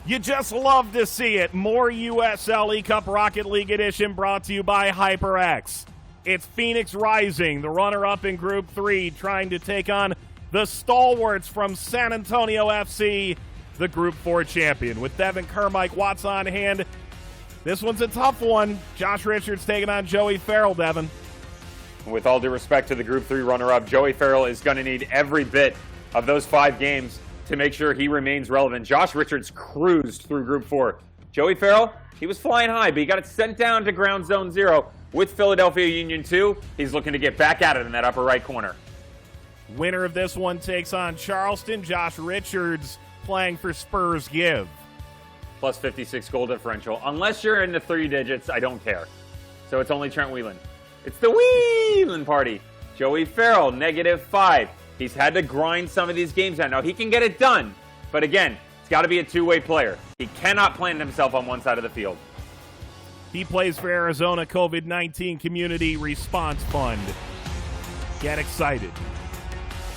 You just love to see it. More USL eCup Rocket League Edition brought to you by HyperX. It's Phoenix Rising, the runner-up in Group 3, trying to take on the stalwarts from San Antonio FC, the Group 4 champion. With Devin Kerr, Mike Watts on hand. This one's a tough one. Josh Richards taking on Joey Farrell, Devin. With all due respect to the Group 3 runner-up, Joey Farrell is going to need every bit of those 5 games to make sure he remains relevant. Josh Richards cruised through Group 4. Joey Farrell, he was flying high, but he got it sent down to ground zone 0 with Philadelphia Union 2. He's looking to get back at it in that upper right corner. Winner of this one takes on Charleston. Josh Richards playing for Spurs Give. Plus 56 goal differential. Unless you're in the 3 digits, I don't care. So it's only Trent Whelan. It's the Whelan party. Joey Farrell, -5. He's had to grind some of these games out. Now, he can get it done, but again, it's got to be a two-way player. He cannot plant himself on one side of the field. He plays for Arizona COVID-19 Community Response Fund. Get excited.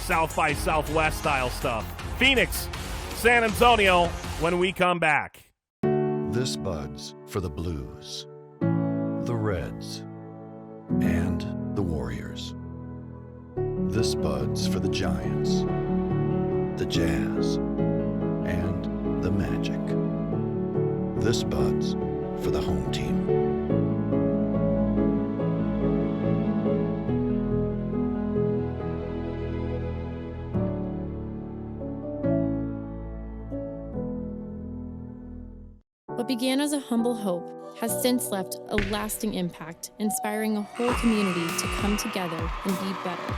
South by Southwest style stuff. Phoenix, San Antonio, when we come back. This Bud's for the Blues, the Reds, and the Warriors. This Bud's for the Giants, the Jazz, and the Magic. This Bud's for the home team. What began as a humble hope has since left a lasting impact, inspiring a whole community to come together and be better.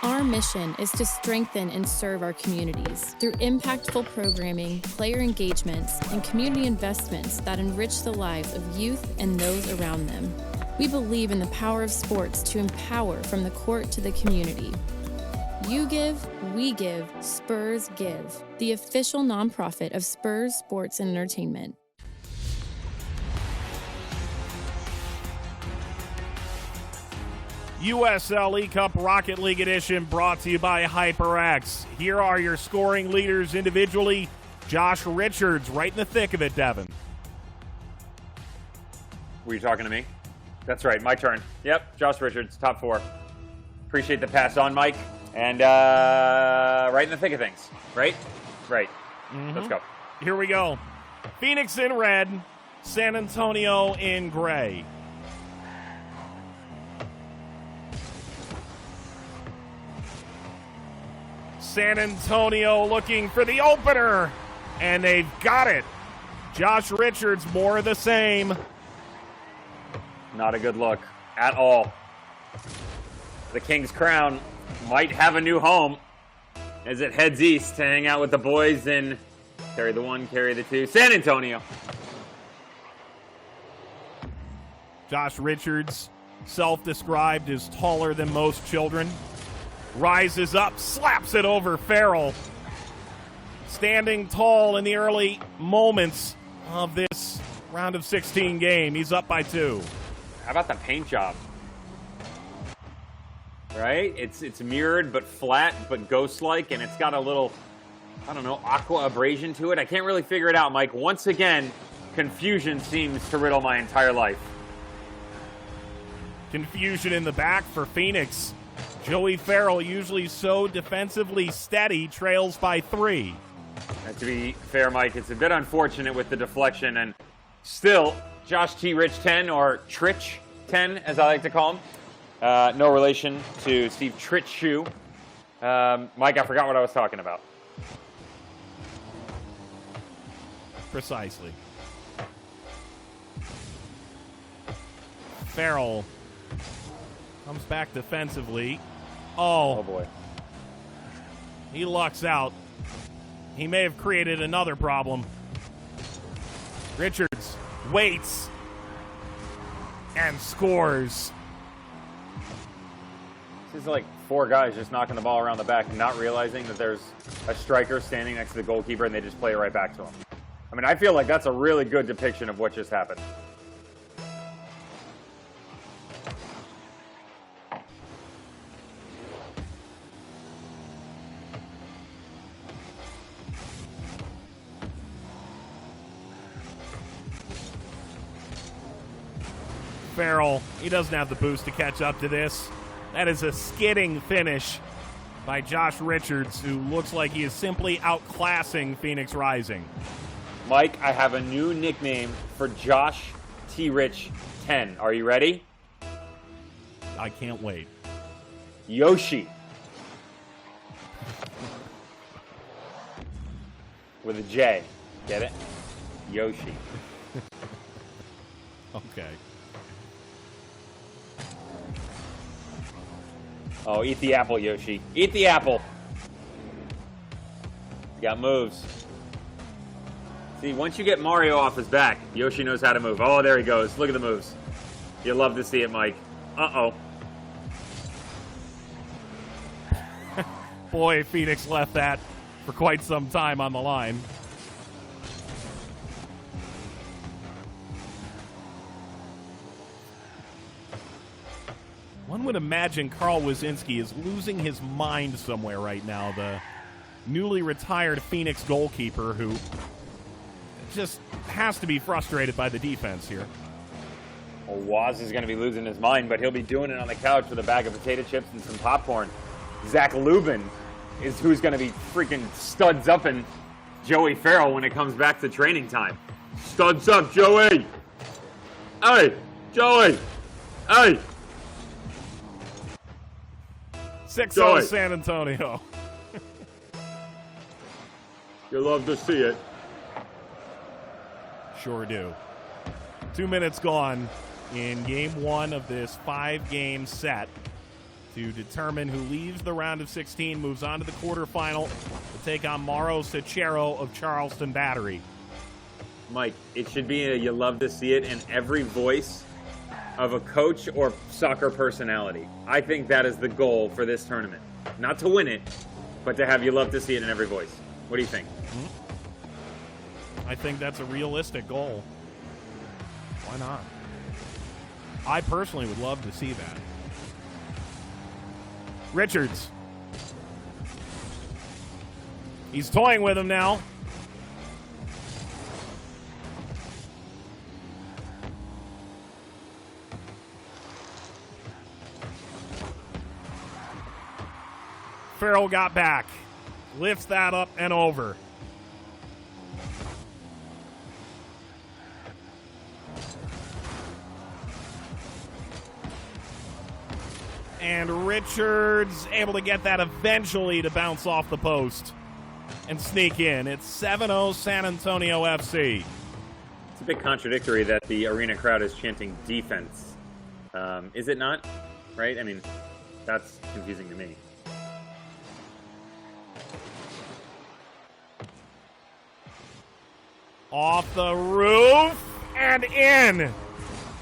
Our mission is to strengthen and serve our communities through impactful programming, player engagements, and community investments that enrich the lives of youth and those around them. We believe in the power of sports to empower from the court to the community. You give, we give, Spurs Give, the official nonprofit of Spurs Sports and Entertainment. USL eCup Rocket League Edition brought to you by HyperX. Here are your scoring leaders individually. Josh Richards right in the thick of it, Devin. Were you talking to me? That's right, my turn. Yep, Josh Richards, top 4. Appreciate the pass on, Mike. And right in the thick of things, right? Right. Let's go. Here we go. Phoenix in red, San Antonio in gray. San Antonio looking for the opener, and they've got it. Josh Richards, more of the same. Not a good look at all. The King's Crown might have a new home as it heads east to hang out with the boys in carry the 1, carry the 2, San Antonio. Josh Richards, self-described as taller than most children. Rises up, slaps it over Farrell. Standing tall in the early moments of this round of 16 game. He's up by 2. How about the paint job? Right? It's mirrored but flat but ghost-like, and it's got a little, I don't know, aqua abrasion to it. I can't really figure it out, Mike. Once again, confusion seems to riddle my entire life. Confusion in the back for Phoenix. Joey Farrell, usually so defensively steady, trails by 3. And to be fair, Mike, it's a bit unfortunate with the deflection. And still, Josh T. Rich 10, or Trich 10, as I like to call him. No relation to Steve Tritschu. Mike, I forgot what I was talking about. Precisely. Farrell comes back defensively. Oh, boy. He lucks out. He may have created another problem. Richards waits and scores. This is like 4 guys just knocking the ball around the back and not realizing that there's a striker standing next to the goalkeeper and they just play it right back to him. I mean, I feel like that's a really good depiction of what just happened. Farrell, he doesn't have the boost to catch up to this. That is a skidding finish by Josh Richards, who looks like he is simply outclassing Phoenix Rising. Mike, I have a new nickname for Josh T. Rich 10. Are you ready? I can't wait. Yoshi. With a J. Get it? Yoshi. Okay. Oh, eat the apple, Yoshi. Eat the apple. He's got moves. See, once you get Mario off his back, Yoshi knows how to move. Oh, there he goes. Look at the moves. You love to see it, Mike. Uh-oh. Boy, Phoenix left that for quite some time on the line. One would imagine Carl Wazinski is losing his mind somewhere right now, the newly retired Phoenix goalkeeper who just has to be frustrated by the defense here. Well, Waz is going to be losing his mind, but he'll be doing it on the couch with a bag of potato chips and some popcorn. Zach Lubin is who's going to be freaking studs up in Joey Farrell when it comes back to training time. Studs up, Joey! Hey, Joey! Hey! 6-0 San Antonio. You love to see it. Sure do. 2 minutes gone in game one of this 5-game set to determine who leaves the round of 16, moves on to the quarterfinal to take on Mauro Cicero of Charleston Battery. Mike, it should be you love to see it in every voice of a coach or soccer personality. I think that is the goal for this tournament. Not to win it, but to have you love to see it in every voice. What do you think? I think that's a realistic goal. Why not? I personally would love to see that. Richards. He's toying with him now. Farrell got back. Lifts that up and over. And Richards able to get that eventually to bounce off the post and sneak in. It's 7-0 San Antonio FC. It's a bit contradictory that the arena crowd is chanting defense. Is it not? Right? I mean, that's confusing to me. Off the roof and in.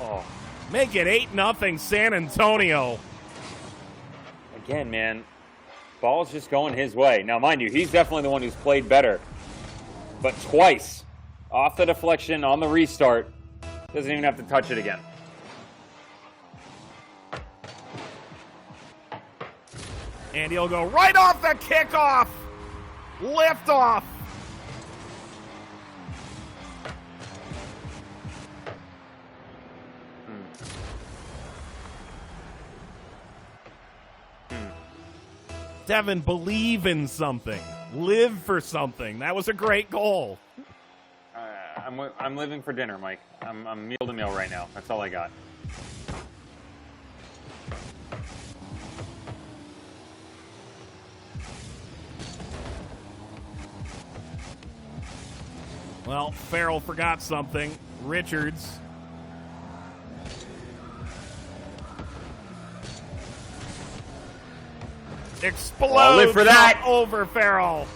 Oh, Make it 8-0 San Antonio. again, man, ball's just going his way. Now, mind you, he's definitely the one who's played better. But twice, off the deflection, on the restart, doesn't even have to touch it again. And he'll go right off the kickoff. Lift off. Devin, believe in something. Live for something. That was a great goal. I'm living for dinner, Mike. I'm meal to meal right now. That's all I got. Well, Farrell forgot something. Richards. Explodes I'll live for that. Over Farrell.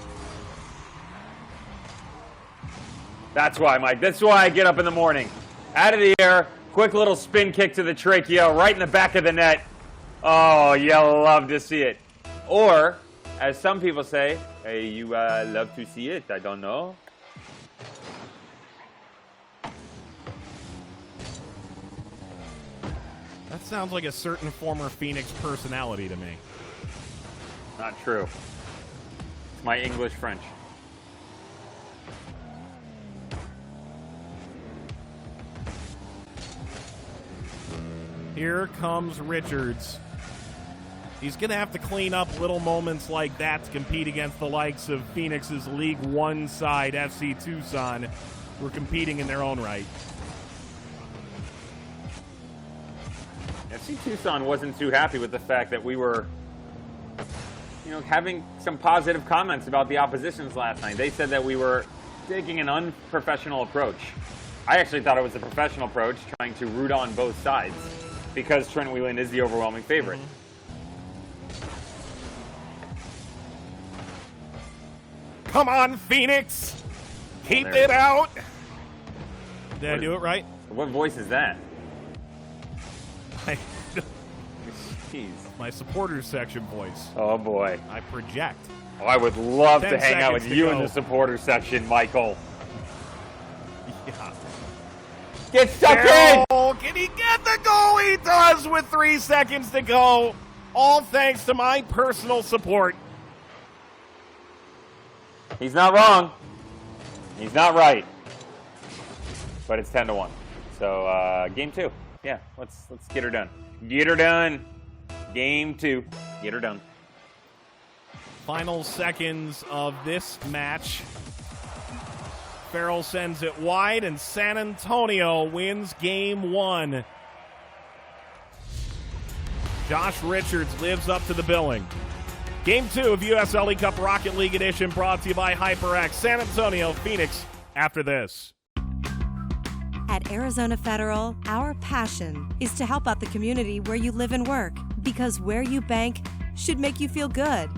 That's why, Mike. That's why I get up in the morning. Out of the air, quick little spin kick to the trachea, right in the back of the net. Oh, you love to see it. Or, as some people say, hey, you love to see it. I don't know. That sounds like a certain former Phoenix personality to me. Not true. It's my English French. Here comes Richards. He's going to have to clean up little moments like that to compete against the likes of Phoenix's League One side, FC Tucson, who are competing in their own right. FC Tucson wasn't too happy with the fact that we were, having some positive comments about the oppositions last night. They said that we were taking an unprofessional approach. I actually thought it was a professional approach, trying to root on both sides, because Trent Wheelan is the overwhelming favorite. Come on, Phoenix! Keep it out! Did I do it right? What voice is that? Jeez. My supporters section voice. Oh, boy. I project. Oh, I would love 10 to hang out with seconds to you go. in the supporter section, Michael. Yeah. Get stuck in! Can he get the goal? He does with 3 seconds to go. All thanks to my personal support. He's not wrong. He's not right. But it's 10-1. So, game 2. Yeah, let's get her done. Get her done. Game 2. Get her done. Final seconds of this match. Farrell sends it wide, and San Antonio wins game 1. Josh Richards lives up to the billing. Game 2 of USL eCup Rocket League Edition brought to you by HyperX. San Antonio, Phoenix, after this. At Arizona Federal, our passion is to help out the community where you live and work, because where you bank should make you feel good.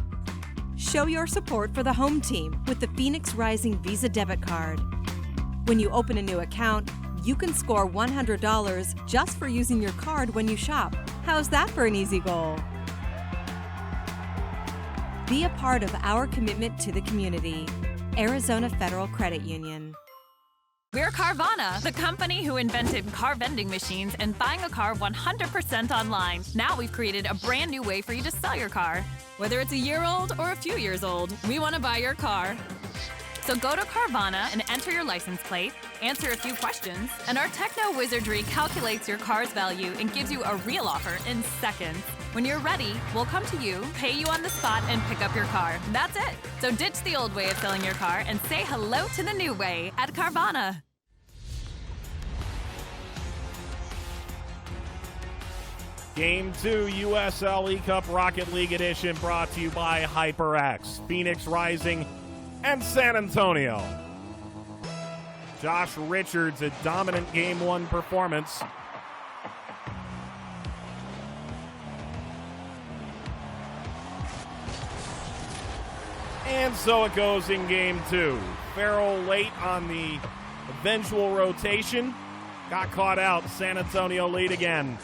Show your support for the home team with the Phoenix Rising Visa debit card. When you open a new account, you can score $100 just for using your card when you shop. How's that for an easy goal? Be a part of our commitment to the community. Arizona Federal Credit Union. We're Carvana, the company who invented car vending machines and buying a car 100% online. Now we've created a brand new way for you to sell your car. Whether it's a year old or a few years old, we want to buy your car. So go to Carvana and enter your license plate, answer a few questions, and our techno wizardry calculates your car's value and gives you a real offer in seconds. When you're ready, we'll come to you, pay you on the spot, and pick up your car. That's it. So ditch the old way of selling your car and say hello to the new way at Carvana. Game 2, USL eCup Rocket League Edition, brought to you by HyperX, Phoenix Rising, and San Antonio. Josh Richards, a dominant Game 1 performance. And so it goes in Game 2. Farrell late on the eventual rotation. Got caught out. San Antonio lead again.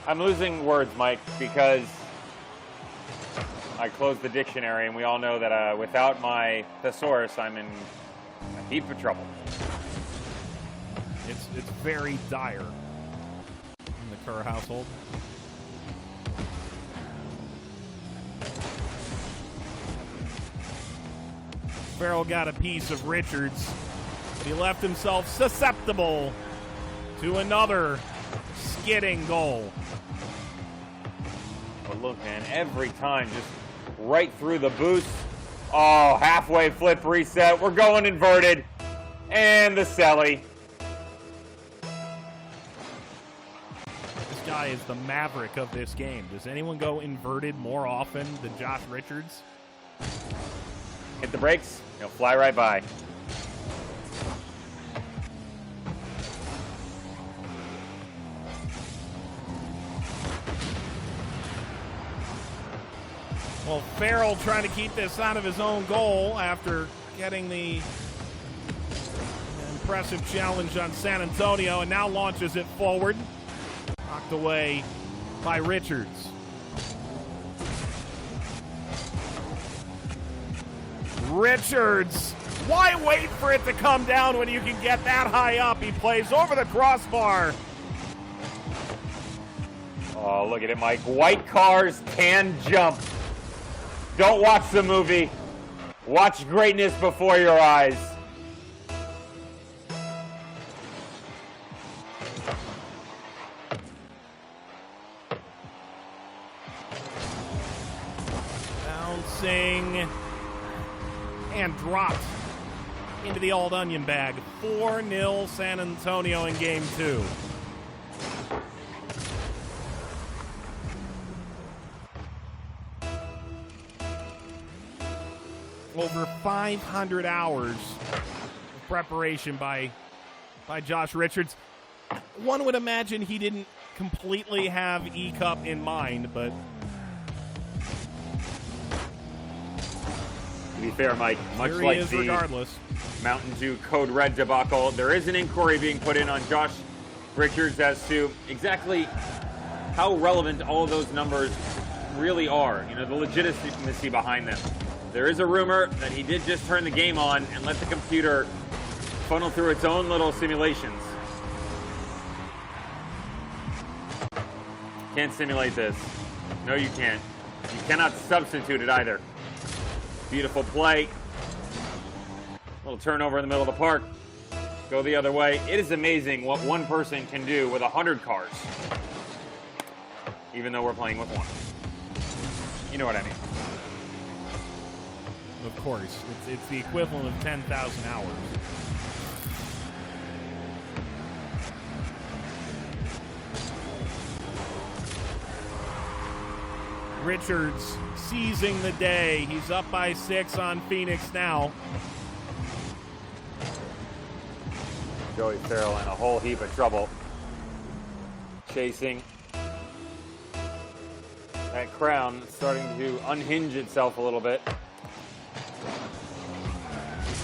I'm losing words, Mike, because I closed the dictionary, and we all know that without my thesaurus, I'm in a heap of trouble. It's very dire in the Kerr household. Farrell got a piece of Richards, but he left himself susceptible to another skidding goal. But look, man, every time, just right through the boost. Oh, halfway flip reset. We're going inverted. And the celly. This guy is the maverick of this game. Does anyone go inverted more often than Josh Richards? Hit the brakes, he'll fly right by. Well, Farrell trying to keep this out of his own goal after getting the impressive challenge on San Antonio, and now launches it forward. Knocked away by Richards. Richards, why wait for it to come down when you can get that high up? He plays over the crossbar. Oh, look at it, Mike. White cars can jump. Don't watch the movie. Watch greatness before your eyes. and dropped into the old onion bag. 4-0 San Antonio in game 2. Over 500 hours of preparation by Josh Richards. One would imagine he didn't completely have eCup in mind, but to be fair, Mike, much here like he is the regardless. Mountain Dew Code Red debacle, there is an inquiry being put in on Josh Richards as to exactly how relevant all of those numbers really are, you know, the legitimacy behind them. There is a rumor that he did just turn the game on and let the computer funnel through its own little simulations. Can't simulate this. No, you can't. You cannot substitute it either. Beautiful play. Little turnover in the middle of the park. Go the other way. It is amazing what one person can do with 100 cars. Even though we're playing with one. You know what I mean. Of course. It's the equivalent of 10,000 hours. Richards seizing the day. He's up by 6 on Phoenix now. Joey Farrell in a whole heap of trouble. Chasing. That crown starting to unhinge itself a little bit.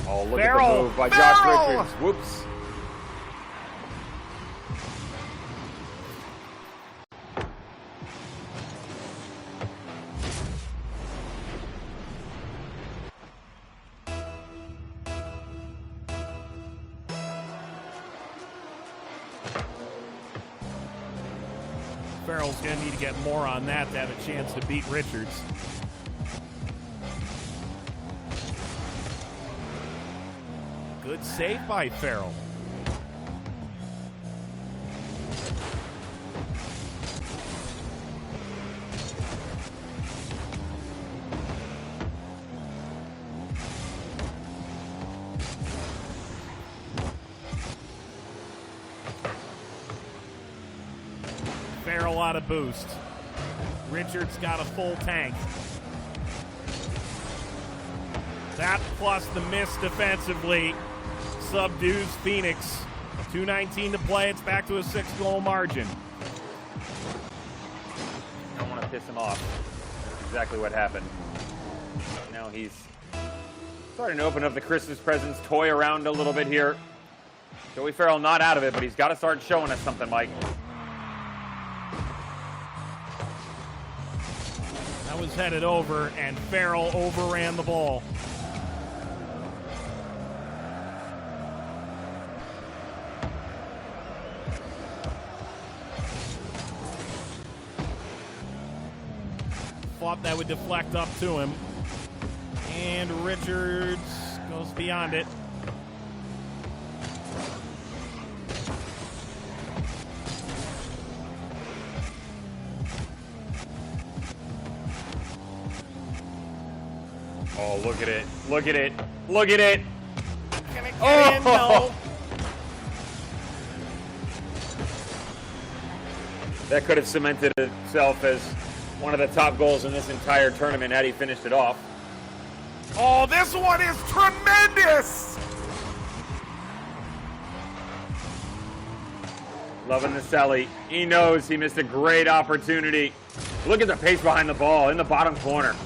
Oh, look at the move by Josh Richards. Whoops. Farrell's going to need to get more on that to have a chance to beat Richards. Good save by Farrell. Farrell out of boost. Richards got a full tank. That plus the miss defensively subdues Phoenix. 2:19 to play. It's back to a 6-goal margin. Don't want to piss him off. That's exactly what happened. Now he's starting to open up the Christmas presents toy around a little bit here. Joey Farrell not out of it, but he's got to start showing us something, Mike. That was headed over, and Farrell overran the ball. Thought that would deflect up to him. And Richards goes beyond it. Oh, look at it. Look at it. Look at it. Can it get in? No. That could have cemented itself as one of the top goals in this entire tournament had he finished it off. Oh, this one is tremendous! Loving the Selly. He knows he missed a great opportunity. Look at the pace behind the ball in the bottom corner.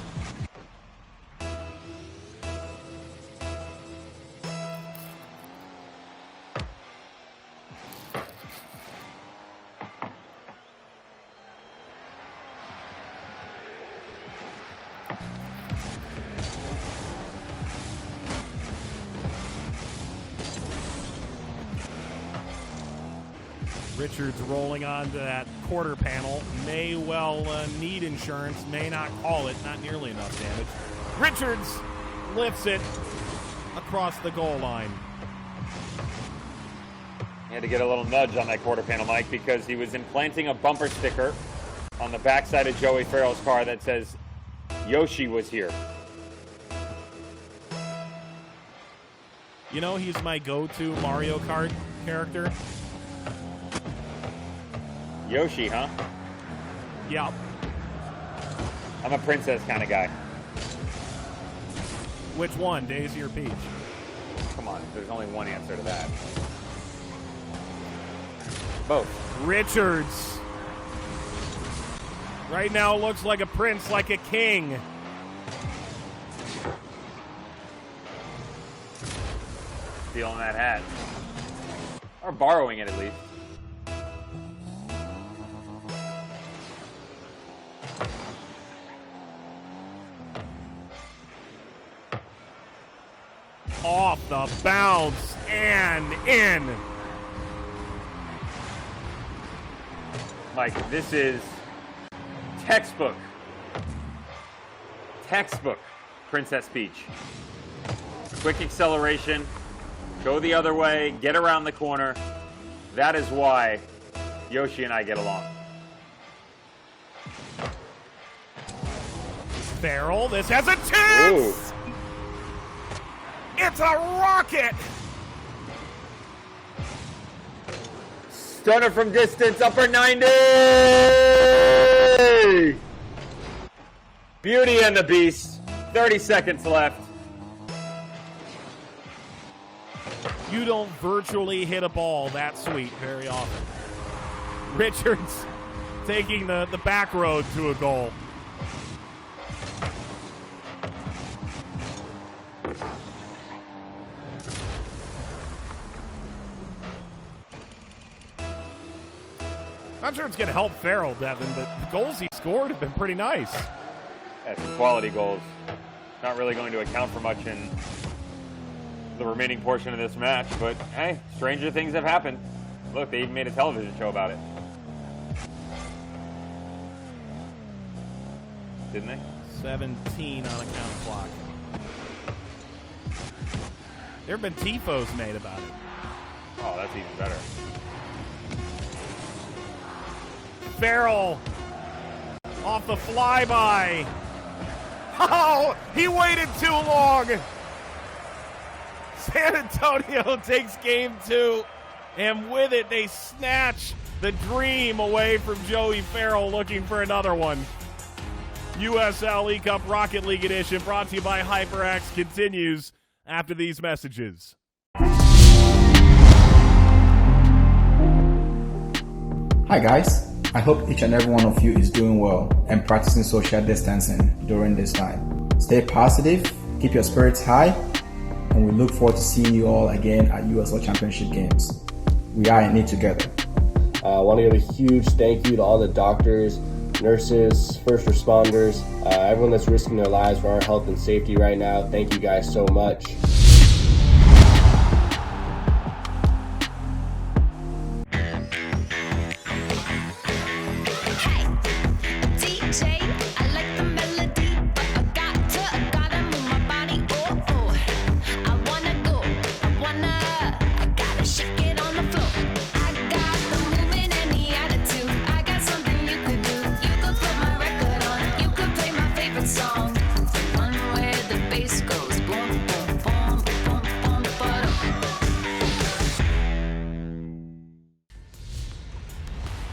Richards rolling onto that quarter panel. May well need insurance, may not call it. Not nearly enough damage. Richards lifts it across the goal line. He had to get a little nudge on that quarter panel, Mike, because he was implanting a bumper sticker on the backside of Joey Farrell's car that says, Yoshi was here. You know, he's my go-to Mario Kart character. Yoshi, huh? Yeah. I'm a princess kind of guy. Which one, Daisy or Peach? Come on, there's only one answer to that. Both. Richards. Right now looks like a prince, like a king. Stealing that hat. Or borrowing it, at least. Off the bounce and in. Mike, this is textbook Princess Peach. Quick acceleration, go the other way, get around the corner. That is why Yoshi and I get along. Farrell, this has a chance! Ooh. It's a rocket! Stunner from distance, upper 90! Beauty and the Beast. 30 seconds left. You don't virtually hit a ball that sweet very often. Richards taking the back road to a goal. Not sure it's going to help Farrell, Devin, but the goals he scored have been pretty nice. That's quality goals. Not really going to account for much in the remaining portion of this match, but hey, stranger things have happened. Look, they even made a television show about it. Didn't they? 17 on a count clock. There have been TIFOs made about it. Oh, that's even better. Farrell off the flyby. Oh, he waited too long. San Antonio takes game 2, and with it, they snatch the dream away from Joey Farrell, looking for another one. USL eCup Rocket League Edition, brought to you by HyperX, continues after these messages. Hi guys, I hope each and every one of you is doing well and practicing social distancing during this time. Stay positive, keep your spirits high, and we look forward to seeing you all again at USL Championship Games. We are in it together. I want to give a huge thank you to all the doctors, nurses, first responders, everyone that's risking their lives for our health and safety right now. Thank you guys so much.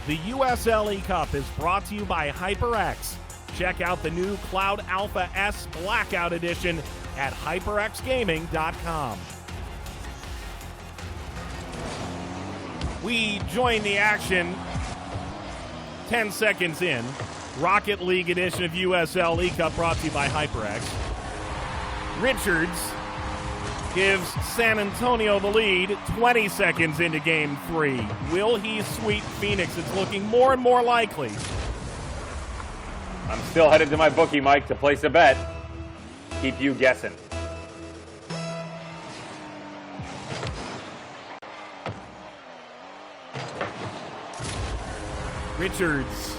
The USL eCup is brought to you by HyperX. Check out the new Cloud Alpha S Blackout Edition at hyperxgaming.com. We join the action 10 seconds in. Rocket League edition of USL eCup brought to you by HyperX. Richards gives San Antonio the lead 20 seconds into Game 3. Will he sweep Phoenix? It's looking more and more likely. I'm still headed to my bookie, Mike, to place a bet. Keep you guessing. Richards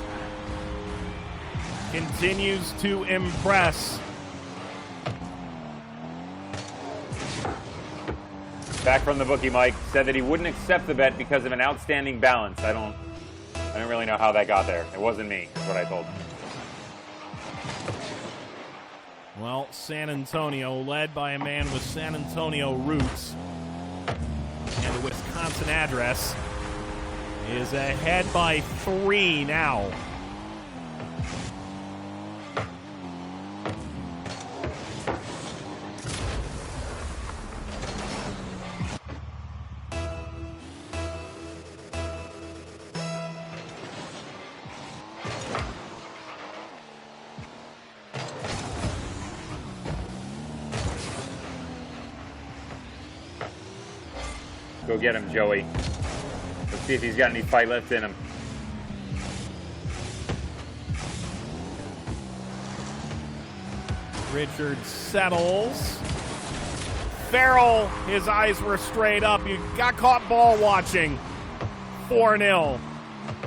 continues to impress. Back from the bookie, Mike said that he wouldn't accept the bet because of an outstanding balance. I don't really know how that got there. It wasn't me, is what I told him. Well, San Antonio, led by a man with San Antonio roots, And the Wisconsin address is ahead by 3 now. Go get him, Joey. Let's see if he's got any fight left in him. Richards settles. Farrell, his eyes were straight up. You got caught ball watching. 4-0.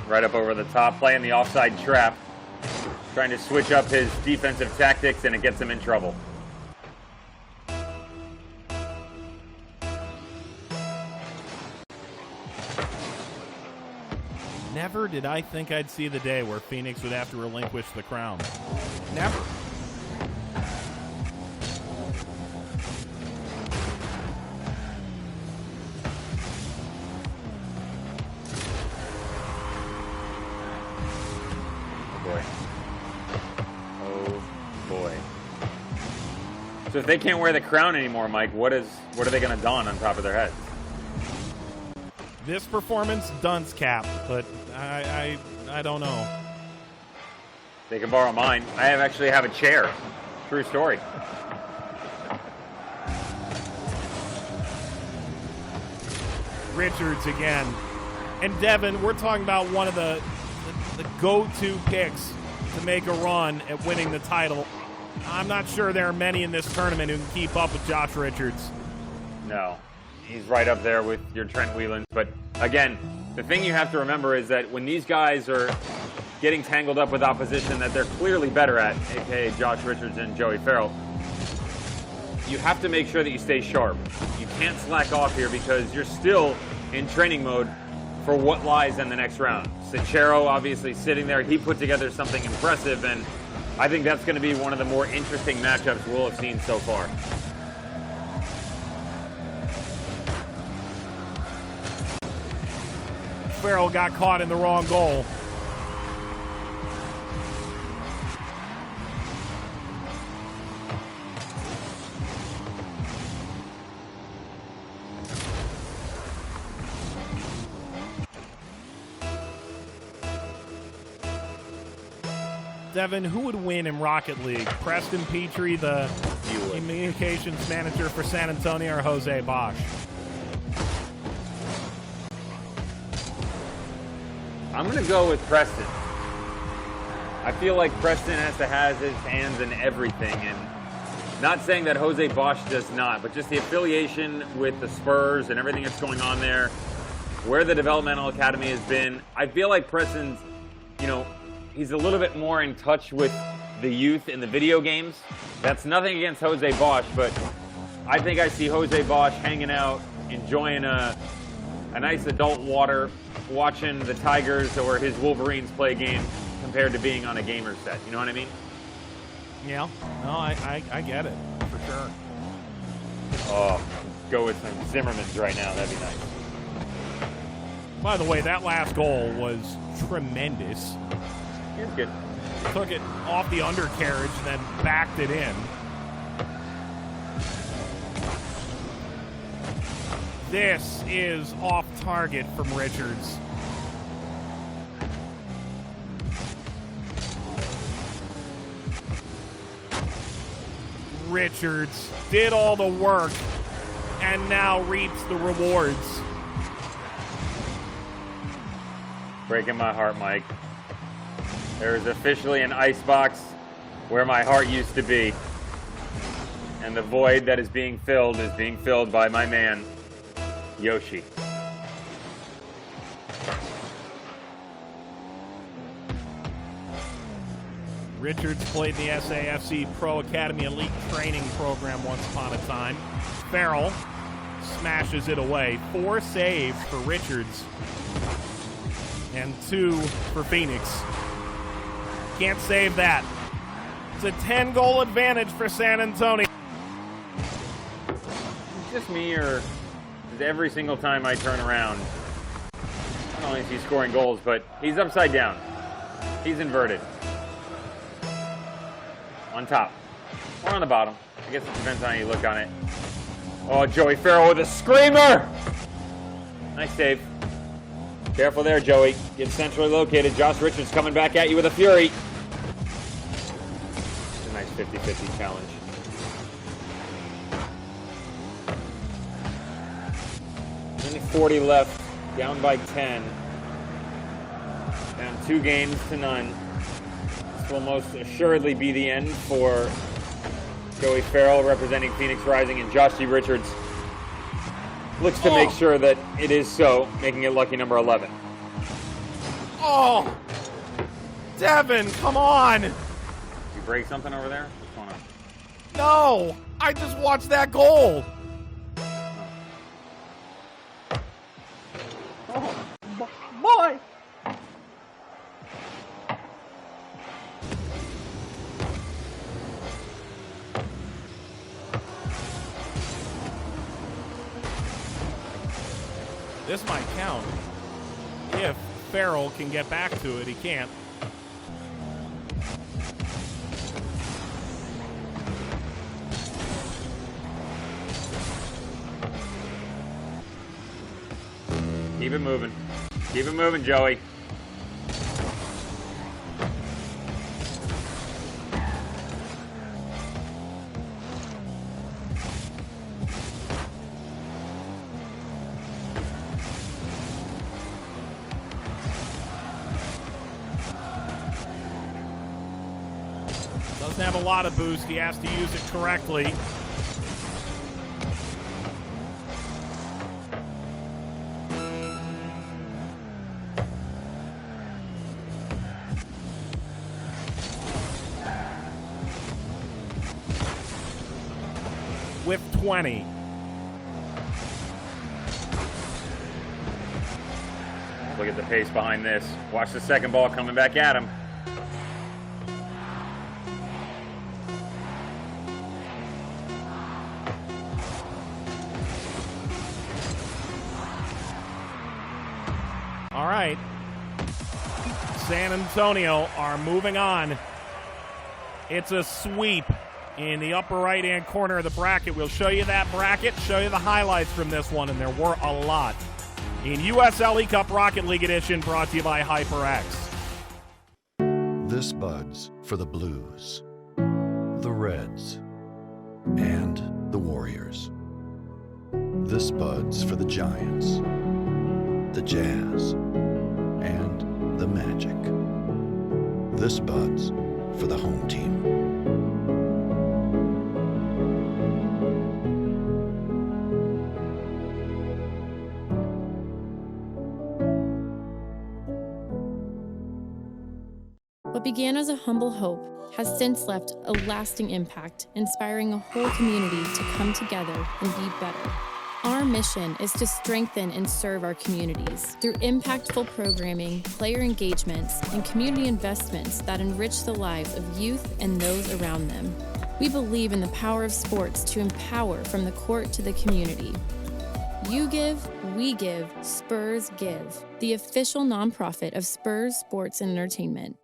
Right up over the top, playing the offside trap. Trying to switch up his defensive tactics, and it gets him in trouble. Never did I think I'd see the day where Phoenix would have to relinquish the crown. Never. Oh boy. So if they can't wear the crown anymore, Mike, what are they going to don on top of their heads? This performance, dunce cap, but I don't know. They can borrow mine. I actually have a chair. True story. Richards again. And Devin, we're talking about one of the go-to picks to make a run at winning the title. I'm not sure there are many in this tournament who can keep up with Josh Richards. No. He's right up there with your Trent Whelans. But again, the thing you have to remember is that when these guys are getting tangled up with opposition that they're clearly better at, aka Josh Richards and Joey Farrell, you have to make sure that you stay sharp. You can't slack off here because you're still in training mode for what lies in the next round. Sechero obviously sitting there. He put together something impressive, and I think that's going to be one of the more interesting matchups we'll have seen so far. Farrell got caught in the wrong goal. Devin, who would win in Rocket League? Preston Petrie, the communications manager for San Antonio, or Jose Bosch? I'm going to go with Preston. I feel like Preston has to have his hands in everything, and not saying that Jose Bosch does not, but just the affiliation with the Spurs and everything that's going on there, where the developmental academy has been. I feel like Preston's, he's a little bit more in touch with the youth in the video games. That's nothing against Jose Bosch, but I think I see Jose Bosch hanging out, enjoying a nice adult water, watching the Tigers or his Wolverines play a game compared to being on a gamer set. You know what I mean? Yeah. No, I get it, for sure. Oh, go with some Zimmermans right now. That'd be nice. By the way, that last goal was tremendous. He was good. Took it off the undercarriage, then backed it in. This is off target from Richards. Richards did all the work and now reaps the rewards. Breaking my heart, Mike. There is officially an icebox where my heart used to be. And the void that is being filled by my man, Yoshi. Richards played the SAFC Pro Academy Elite Training Program once upon a time. Farrell smashes it away. 4 saves for Richards and 2 for Phoenix. Can't save that. It's a 10-goal advantage for San Antonio. Is it just me, or Because every single time I turn around, not only is he scoring goals, but he's upside down. He's inverted. On top. Or on the bottom. I guess it depends on how you look on it. Oh, Joey Farrell with a screamer! Nice save. Careful there, Joey. Get centrally located. Josh Richards coming back at you with a fury. It's a nice 50-50 challenge. Only 40 left. Down by 10. Down 2 games to none. This will most assuredly be the end for Joey Farrell representing Phoenix Rising, and Josh G. Richards looks to make sure that it is so, making it lucky number 11. Oh! Devin, come on! You break something over there? What's going on? No! I just watched that goal! Oh, boy! This might count. If Farrell can get back to it, he can't. Keep it moving. Keep it moving, Joey. Doesn't have a lot of boost. He has to use it correctly. With 20. Look at the pace behind this. Watch the second ball coming back at him. All right. San Antonio are moving on. It's a sweep in the upper right-hand corner of the bracket. We'll show you that bracket, show you the highlights from this one, and there were a lot. In USL eCup Rocket League Edition, brought to you by HyperX. This buds for the Blues, the Reds, and the Warriors. This buds for the Giants, the Jazz, and the Magic. This buds for the home team. What began as a humble hope has since left a lasting impact, inspiring a whole community to come together and be better. Our mission is to strengthen and serve our communities through impactful programming, player engagements, and community investments that enrich the lives of youth and those around them. We believe in the power of sports to empower from the court to the community. You give, we give, Spurs Give, the official nonprofit of Spurs Sports and Entertainment.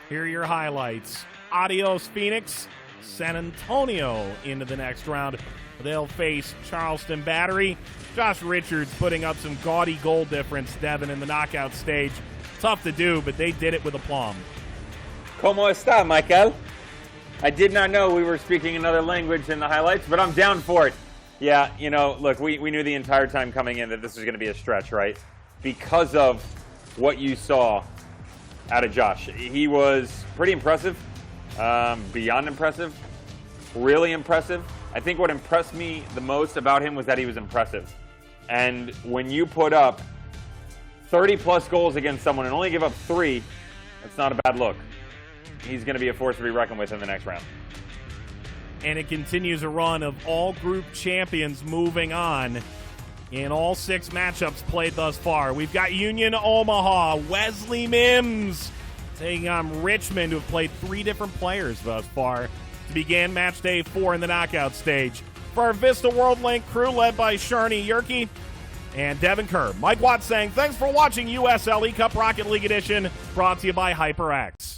Here are your highlights. Adios, Phoenix. San Antonio into the next round. They'll face Charleston Battery. Josh Richards putting up some gaudy goal difference, Devin, in the knockout stage. Tough to do, but they did it with aplomb. ¿Cómo está, Michael? I did not know we were speaking another language in the highlights, but I'm down for it. Yeah, you know, look, we knew the entire time coming in that this was going to be a stretch, right? Because of what you saw out of Josh. He was pretty impressive, beyond impressive, really impressive. I think what impressed me the most about him was that he was impressive. And when you put up 30-plus goals against someone and only give up 3, that's not a bad look. He's going to be a force to be reckoned with in the next round. And it continues a run of all group champions moving on in all 6 matchups played thus far. We've got Union Omaha, Wesley Mims taking on Richmond, who have played 3 different players thus far to begin match day 4 in the knockout stage. For our Vista World Link crew led by Sharni Yerke and Devin Kerr, Mike Watts saying thanks for watching USL eCup Rocket League Edition, brought to you by HyperX.